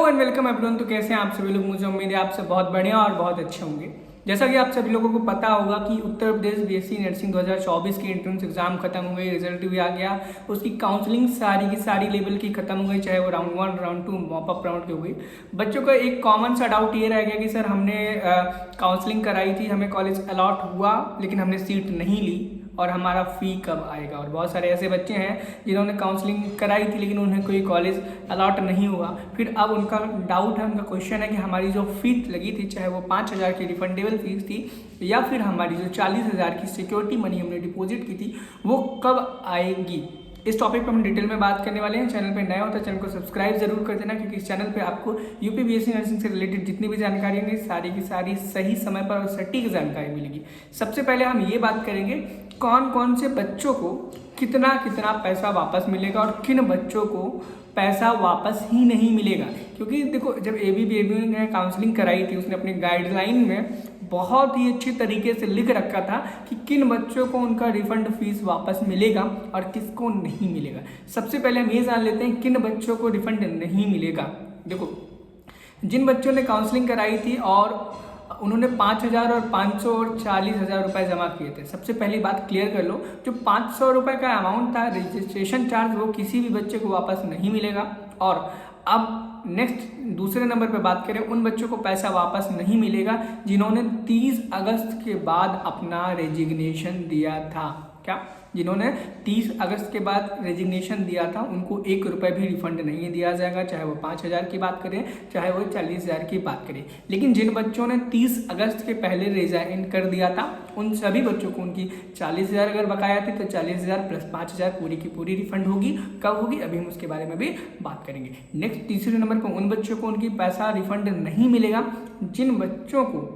Hello and welcome everyone. तो कैसे हैं आप सभी लोग? मुझे उम्मीद है आपसे बहुत बढ़िया और बहुत अच्छे होंगे। जैसा कि आप सभी लोगों को पता होगा कि उत्तर प्रदेश बीएससी नर्सिंग 2024 की एंट्रेंस एग्जाम खत्म हो गई, रिजल्ट भी आ गया। उसकी काउंसलिंग सारी की सारी लेवल की खत्म हो गई, चाहे वो round 1 round 2 mop up round की हो गई। बच्चों का एक कॉमन सा डाउट ये रह गया कि सर हमने काउंसलिंग कराई थी, हमें कॉलेज अलॉट हुआ लेकिन हमने सीट नहीं ली और हमारा फ़ी कब आएगा। और बहुत सारे ऐसे बच्चे हैं जिन्होंने काउंसलिंग कराई थी लेकिन उन्हें कोई कॉलेज अलॉट नहीं हुआ। फिर अब उनका डाउट है, उनका क्वेश्चन है कि हमारी जो फीस लगी थी, चाहे वो 5,000 की रिफंडेबल फीस थी या फिर हमारी जो 40,000 की सिक्योरिटी मनी हमने डिपॉजिट की थी, वो कब आएगी। इस टॉपिक पर हम डिटेल में बात करने वाले हैं। चैनल पे नया होता है चैनल को सब्सक्राइब जरूर कर देना, क्योंकि इस चैनल पे आपको यूपी बीएससी नर्सिंग से रिलेटेड जितनी भी जानकारी होंगी सारी की सारी सही समय पर और सटीक जानकारी मिलेगी। सबसे पहले हम ये बात करेंगे कौन कौन से बच्चों को कितना कितना पैसा वापस मिलेगा और किन बच्चों को पैसा वापस ही नहीं मिलेगा। क्योंकि देखो, जब एबीवीपी ने काउंसलिंग कराई थी उसने अपनी गाइडलाइन में बहुत ही अच्छी तरीके से लिख रखा था कि किन बच्चों को उनका रिफंड फीस वापस मिलेगा और किसको नहीं मिलेगा। सबसे पहले हम ये जान लेते हैं किन बच्चों को रिफंड नहीं मिलेगा। देखो, जिन बच्चों ने काउंसलिंग कराई थी और उन्होंने 5,000 और 500 और 40,000 रुपये जमा किए थे, सबसे पहली बात क्लियर कर लो, जो 500 रुपये का अमाउंट था रजिस्ट्रेशन चार्ज, वो किसी भी बच्चे को वापस नहीं मिलेगा। और अब नेक्स्ट दूसरे नंबर पे बात करें, उन बच्चों को पैसा वापस नहीं मिलेगा जिन्होंने 30 अगस्त के बाद अपना रेजिग्नेशन दिया था। क्या? जिन्होंने 30 अगस्त के बाद रेजिग्नेशन दिया था उनको 1 रुपये भी रिफंड नहीं दिया जाएगा, चाहे वो 5,000 की बात करें चाहे वो 40,000 की बात करें। लेकिन जिन बच्चों ने 30 अगस्त के पहले रिजाइन कर दिया था उन सभी बच्चों को उनकी 40,000 अगर बकाया थी तो 40,000 प्लस 5,000 पूरी की पूरी रिफंड होगी। कब होगी अभी हम उसके बारे में भी बात करेंगे। नेक्स्ट तीसरे नंबर पर उन बच्चों को उनकी पैसा रिफंड नहीं मिलेगा जिन बच्चों को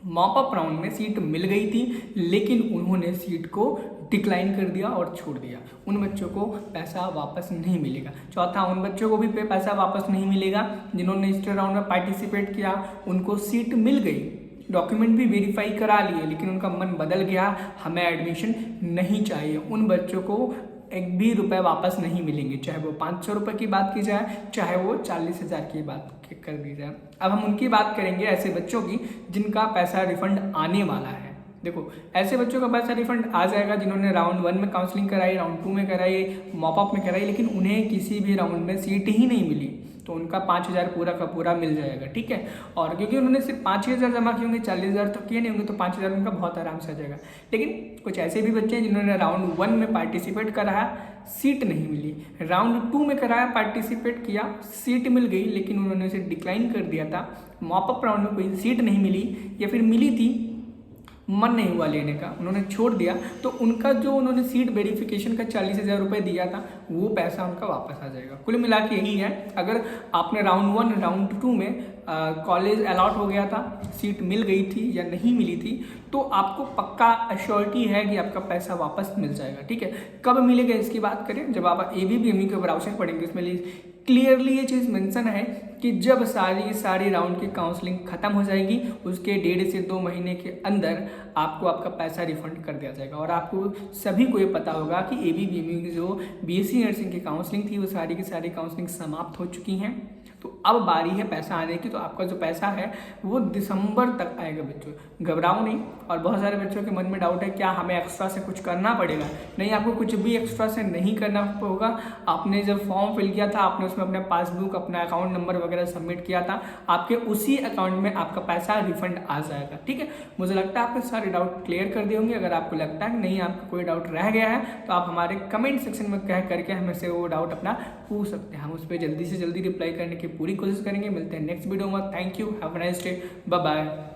मॉप अप राउंड में सीट मिल गई थी लेकिन उन्होंने सीट को डिक्लाइन कर दिया और छोड़ दिया, उन बच्चों को पैसा वापस नहीं मिलेगा। चौथा, उन बच्चों को भी पैसा वापस नहीं मिलेगा जिन्होंने इस राउंड में पार्टिसिपेट किया, उनको सीट मिल गई, डॉक्यूमेंट भी वेरीफाई करा लिए लेकिन उनका मन बदल गया, हमें एडमिशन नहीं चाहिए, उन बच्चों को 1 भी रुपये वापस नहीं मिलेंगे, चाहे वो 500 रुपये की बात की जाए चाहे वो 40,000 की बात कर दी जाए। अब हम उनकी बात करेंगे ऐसे बच्चों की जिनका पैसा रिफंड आने वाला है। देखो, ऐसे बच्चों का पैसा रिफंड आ जाएगा जिन्होंने राउंड 1 में काउंसलिंग कराई, राउंड 2 में कराई, मॉप अप में कराई, लेकिन उन्हें किसी भी राउंड में सीट ही नहीं मिली तो उनका 5,000 पूरा का पूरा मिल जाएगा। ठीक है, और क्योंकि उन्होंने सिर्फ 5,000 जमा किए होंगे, 40,000 तो किए नहीं होंगे, तो 5,000 उनका बहुत आराम से आ जाएगा। लेकिन कुछ ऐसे भी बच्चे हैं जिन्होंने राउंड 1 में पार्टिसिपेट करा है, सीट नहीं मिली, राउंड 2 में कराया, पार्टिसिपेट किया, सीट मिल गई लेकिन उन्होंने उसे डिक्लाइन कर दिया था, मॉप अप राउंड में कोई सीट नहीं मिली या फिर मिली थी मन नहीं हुआ लेने का, उन्होंने छोड़ दिया, तो उनका जो उन्होंने सीट वेरिफिकेशन का 40,000 रुपये दिया था वो पैसा उनका वापस आ जाएगा। कुल मिला के यही है, अगर आपने राउंड 1 राउंड 2 में कॉलेज अलॉट हो गया था, सीट मिल गई थी या नहीं मिली थी, तो आपको पक्का अश्योरिटी है कि आपका पैसा वापस मिल जाएगा। ठीक है, कब मिलेगा इसकी बात करें, जब आप एबीवीपी के ब्राउचर पढ़ेंगे उसमें क्लियरली ये चीज़ मेंशन है कि जब सारी राउंड की काउंसलिंग खत्म हो जाएगी उसके 1.5 से 2 महीने के अंदर आपको आपका पैसा रिफंड कर दिया जाएगा। और आपको सभी को ये पता होगा कि एबीवीपी की जो बीएससी नर्सिंग की काउंसलिंग थी वो सारी की सारी काउंसलिंग समाप्त हो चुकी हैं, तो अब बारी है पैसा आने की। तो आपका जो पैसा है वो दिसंबर तक आएगा बच्चों, घबराओ नहीं। और बहुत सारे बच्चों के मन में डाउट है क्या हमें एक्स्ट्रा से कुछ करना पड़ेगा? नहीं, आपको कुछ भी एक्स्ट्रा से नहीं करना होगा। आपने जब फॉर्म फिल किया था आपने उसमें अपना पासबुक, अपना अकाउंट नंबर वगैरह सबमिट किया था, आपके उसी अकाउंट में आपका पैसा रिफंड आ जाएगा। ठीक है, मुझे लगता है आपके सारे डाउट क्लियर कर दिए होंगे। अगर आपको लगता है कि नहीं आपका कोई डाउट रह गया है तो आप हमारे कमेंट सेक्शन में कह करके हमें से वो डाउट अपना पूछ सकते हैं, हम उस पर जल्दी से जल्दी रिप्लाई करने की पूरी कोशिश करेंगे। मिलते हैं नेक्स्ट वीडियो में। Thank you, have a nice day, bye bye.